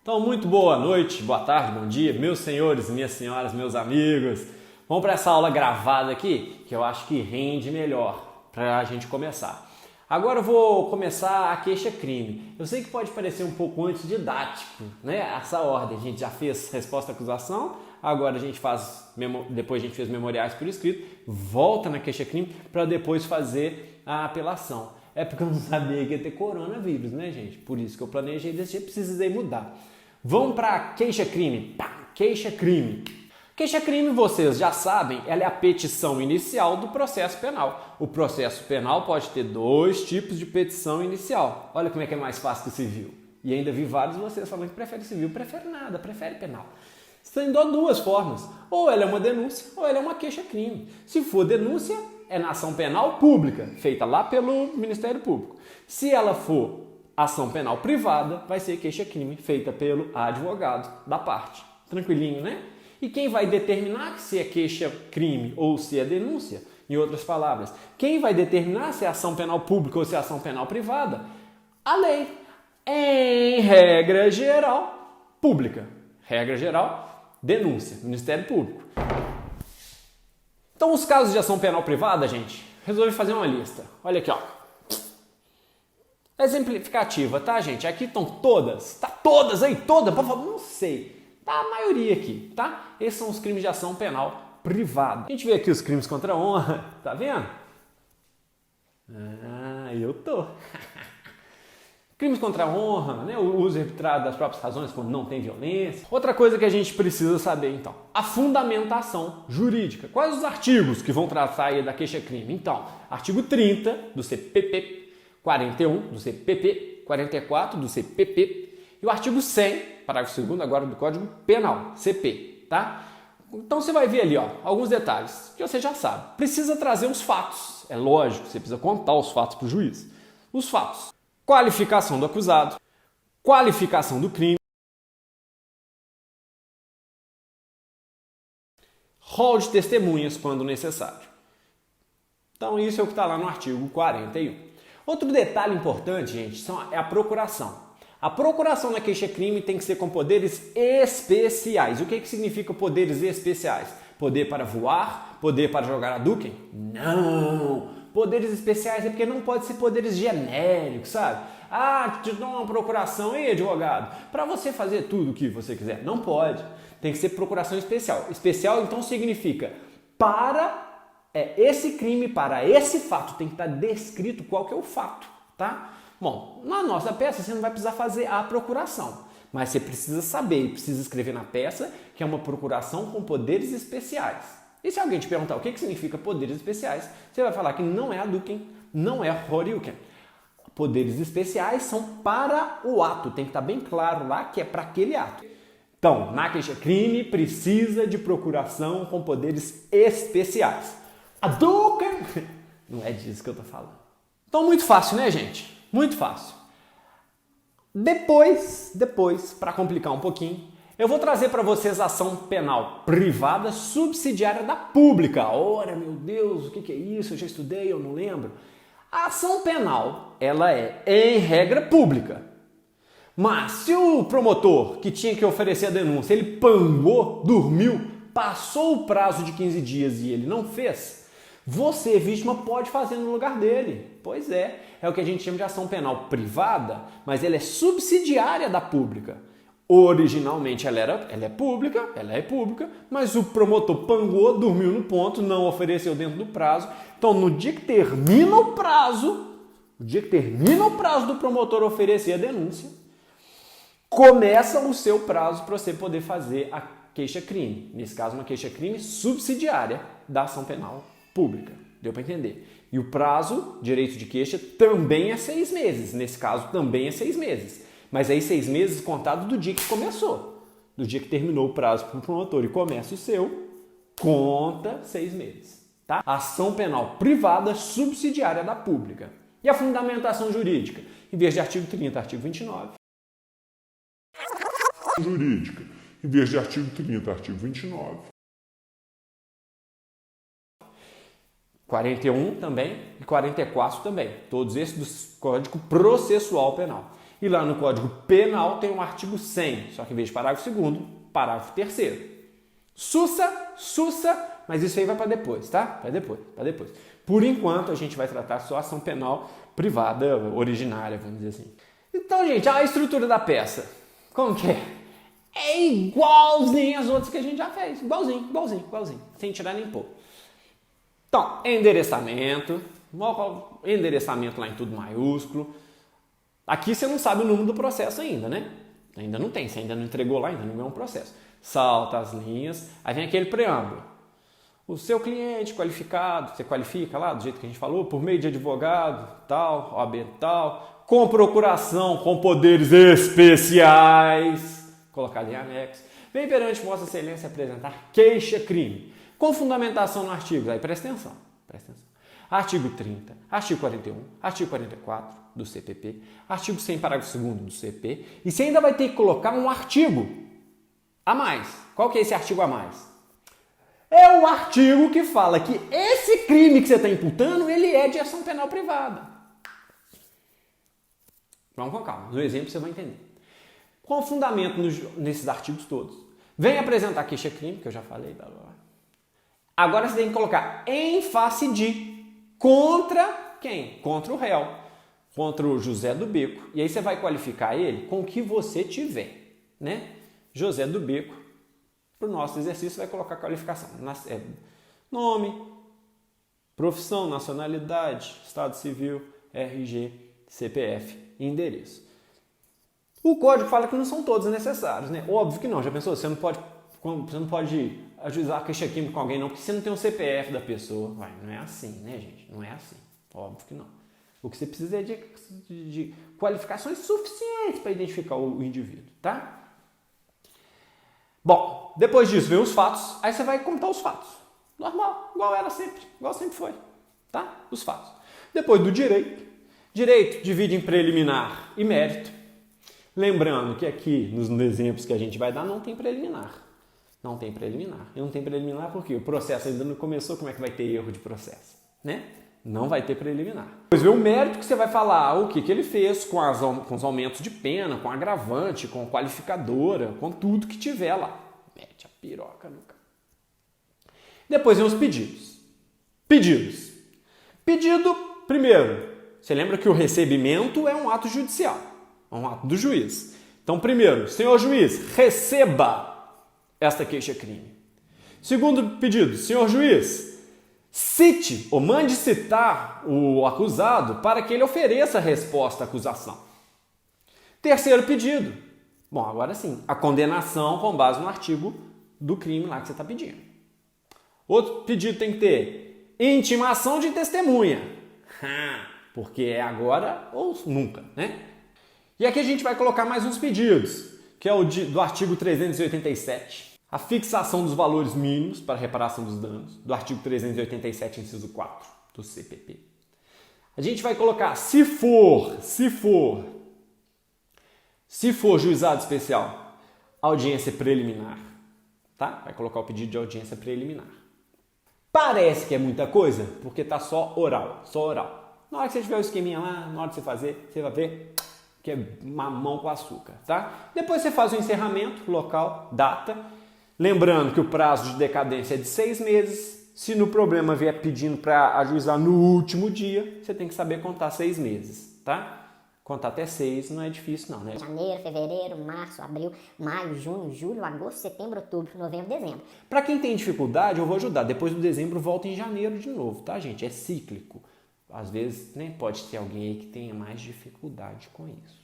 Então, muito boa noite, boa tarde, bom dia, meus senhores, minhas senhoras, meus amigos. Vamos para essa aula gravada aqui, que eu acho que rende melhor para a gente começar. Agora eu vou começar a queixa-crime. Eu sei que pode parecer um pouco antididático, né? Essa ordem. A gente já fez resposta-acusação, agora a gente faz, depois a gente fez memoriais por escrito, volta na queixa-crime para depois fazer a apelação. É porque eu não sabia que ia ter coronavírus, né, gente? Por isso que eu planejei desse jeito, precisei mudar. Vamos para queixa-crime. Queixa-crime. Queixa-crime, vocês já sabem, ela é a petição inicial do processo penal. O processo penal pode ter dois tipos de petição inicial. Olha como é que é mais fácil que o civil. E ainda vi vários de vocês falando que prefere civil, prefere nada, prefere penal. Tem duas formas. Ou ela é uma denúncia, ou ela é uma queixa-crime. Se for denúncia, é na ação penal pública, feita lá pelo Ministério Público. Se ela for ação penal privada, vai ser queixa-crime, feita pelo advogado da parte. Tranquilinho, né? E quem vai determinar se é queixa-crime ou se é denúncia? Em outras palavras, quem vai determinar se é ação penal pública ou se é ação penal privada? A lei. Em regra geral, pública. Regra geral, denúncia, Ministério Público. Então, os casos de ação penal privada, gente, resolvi fazer uma lista. Olha aqui, ó. Exemplificativa, tá, gente? Aqui estão todas. Tá todas aí, todas? Por favor, não sei. Tá a maioria aqui, tá? Esses são os crimes de ação penal privada. A gente vê aqui os crimes contra a honra, tá vendo? Ah, eu tô. Crimes contra a honra, né? O uso arbitrado das próprias razões quando não tem violência. Outra coisa que a gente precisa saber, então, a fundamentação jurídica. Quais os artigos que vão tratar aí da queixa-crime? Então, artigo 30 do CPP, 41 do CPP, 44 do CPP e o artigo 100, parágrafo 2º agora do Código Penal, CP, tá? Então você vai ver ali, ó, alguns detalhes que você já sabe. Precisa trazer os fatos, é lógico, você precisa contar os fatos para o juiz. Os fatos: qualificação do acusado, qualificação do crime, rol de testemunhas quando necessário. Então isso é o que está lá no artigo 41. Outro detalhe importante, gente, é a procuração. A procuração na queixa-crime tem que ser com poderes especiais. O que significa poderes especiais? Poder para voar? Poder para jogar Hadouken? Não! Poderes especiais é porque não pode ser poderes genéricos, sabe? Ah, te dou uma procuração aí, advogado, para você fazer tudo o que você quiser. Não pode. Tem que ser procuração especial. Especial, então, significa para esse crime, para esse fato. Tem que estar descrito qual que é o fato, tá? Bom, na nossa peça você não vai precisar fazer a procuração, mas você precisa saber, precisa escrever na peça que é uma procuração com poderes especiais. E se alguém te perguntar o que significa poderes especiais, você vai falar que não é Hadouken, não é Horyuken. Poderes especiais são para o ato, tem que estar bem claro lá que é para aquele ato. Então, na queixa-crime precisa de procuração com poderes especiais. Hadouken! Não é disso que eu tô falando. Então, muito fácil, né, gente? Muito fácil. Depois, para complicar um pouquinho, eu vou trazer para vocês a ação penal privada subsidiária da pública. Ora, meu Deus, o que é isso? Eu já estudei, eu não lembro. A ação penal, ela é, em regra, pública. Mas se o promotor que tinha que oferecer a denúncia, ele pangou, dormiu, passou o prazo de 15 dias e ele não fez, você, vítima, pode fazer no lugar dele. Pois é o que a gente chama de ação penal privada, mas ela é subsidiária da pública. Originalmente ela é pública, mas o promotor pangou, dormiu no ponto, não ofereceu dentro do prazo. Então, no dia que termina o prazo do promotor oferecer a denúncia, começa o seu prazo para você poder fazer a queixa-crime. Nesse caso, uma queixa-crime subsidiária da ação penal pública. Deu para entender? E o prazo, direito de queixa, também é 6 meses. Nesse caso, também é 6 meses. Mas aí 6 meses contado do dia que começou. Do dia que terminou o prazo para o promotor e começa o seu, conta 6 meses. Tá? Ação penal privada subsidiária da pública. E a fundamentação jurídica? Em vez de artigo 30, artigo 29. Jurídica. Em vez de artigo 30, artigo 29. 41 também e 44 também. Todos esses do Código Processual Penal. E lá no Código Penal tem um artigo 100, só que em vez de parágrafo 2º, parágrafo 3º. Sussa, mas isso aí vai para depois, tá? Para depois. Por enquanto, a gente vai tratar só ação penal privada, originária, vamos dizer assim. Então, gente, a estrutura da peça, como que é? É igualzinho às outras que a gente já fez. Igualzinho. Sem tirar nem pôr. Então, endereçamento lá em tudo maiúsculo. Aqui você não sabe o número do processo ainda, né? Ainda não tem, você ainda não entregou lá, ainda não é um processo. Salta as linhas, aí vem aquele preâmbulo. O seu cliente qualificado, você qualifica lá do jeito que a gente falou, por meio de advogado, tal, OAB tal, com procuração, com poderes especiais, colocado em anexo, vem perante Vossa Excelência apresentar queixa-crime, com fundamentação no artigo, aí presta atenção. Artigo 30, artigo 41, artigo 44 do CPP, artigo 100, parágrafo 2º do CP, e você ainda vai ter que colocar um artigo a mais. Qual que é esse artigo a mais? É o artigo que fala que esse crime que você está imputando, ele é de ação penal privada. Vamos com calma, no exemplo você vai entender. Qual o fundamento nesses artigos todos? Vem apresentar queixa-crime, que eu já falei, blá, blá, blá. Agora você tem que colocar em face de contra quem? Contra o réu, contra o José do Beco. E aí você vai qualificar ele com o que você tiver, né? José do Beco, para o nosso exercício, vai colocar a qualificação. Nome, profissão, nacionalidade, estado civil, RG, CPF e endereço. O código fala que não são todos necessários, né? Óbvio que não, já pensou? Você não pode ajuizar queixa-crime com alguém não, porque você não tem o CPF da pessoa. Não é assim, né, gente? Não é assim. Óbvio que não. O que você precisa é de qualificações suficientes para identificar o indivíduo, tá? Bom, depois disso vem os fatos, aí você vai contar os fatos. Normal, igual sempre foi, tá? Os fatos. Depois do direito. Direito divide em preliminar e mérito. Lembrando que aqui, nos exemplos que a gente vai dar, não tem preliminar. E não tem preliminar porque o processo ainda não começou, como é que vai ter erro de processo, né? Não vai ter preliminar. Depois vem o mérito, que você vai falar o que ele fez com os aumentos de pena, com agravante, com qualificadora, com tudo que tiver lá. Mete a piroca no cara. Depois vem os pedidos. Pedido, primeiro, você lembra que o recebimento é um ato judicial, é um ato do juiz. Então, primeiro, senhor juiz, receba esta queixa-crime. Segundo pedido, senhor juiz, cite ou mande citar o acusado para que ele ofereça a resposta à acusação. Terceiro pedido. Bom, agora sim, a condenação com base no artigo do crime lá que você está pedindo. Outro pedido tem que ter intimação de testemunha. Porque é agora ou nunca, né? E aqui a gente vai colocar mais uns pedidos, que é o do artigo 387. A fixação dos valores mínimos para reparação dos danos, do artigo 387, inciso 4, do CPP. A gente vai colocar, se for juizado especial, audiência preliminar, tá? Vai colocar o pedido de audiência preliminar. Parece que é muita coisa, porque tá só oral. Na hora que você tiver o esqueminha lá, na hora de você fazer, você vai ver que é mamão com açúcar, tá? Depois você faz o encerramento, local, data. Lembrando que o prazo de decadência é de 6 meses. Se no problema vier pedindo para ajuizar no último dia, você tem que saber contar 6 meses, tá? Contar até 6 não é difícil não, né? Janeiro, fevereiro, março, abril, maio, junho, julho, agosto, setembro, outubro, novembro, dezembro. Para quem tem dificuldade, eu vou ajudar. Depois do dezembro, volta em janeiro de novo, tá, gente? É cíclico. Às vezes, nem pode ter alguém aí que tenha mais dificuldade com isso.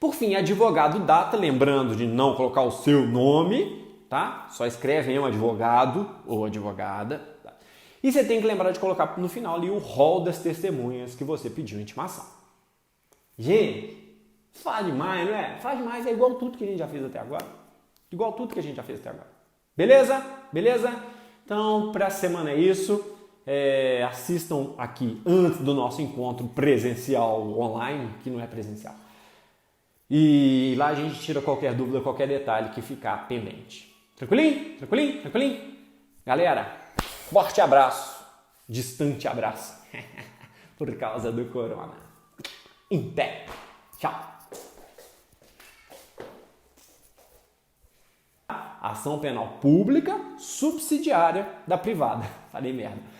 Por fim, advogado data, lembrando de não colocar o seu nome, tá? Só escreve aí um advogado ou advogada. Tá? E você tem que lembrar de colocar no final ali o rol das testemunhas que você pediu intimação. Gente, faz demais, não é? Faz demais, é igual tudo que a gente já fez até agora. Beleza? Então, para a semana é isso. Assistam aqui antes do nosso encontro presencial online, que não é presencial. E lá a gente tira qualquer dúvida, qualquer detalhe que ficar pendente. Tranquilinho? Galera, forte abraço, distante abraço, por causa do corona. Em pé. Tchau. ação penal pública subsidiária da privada. Falei merda.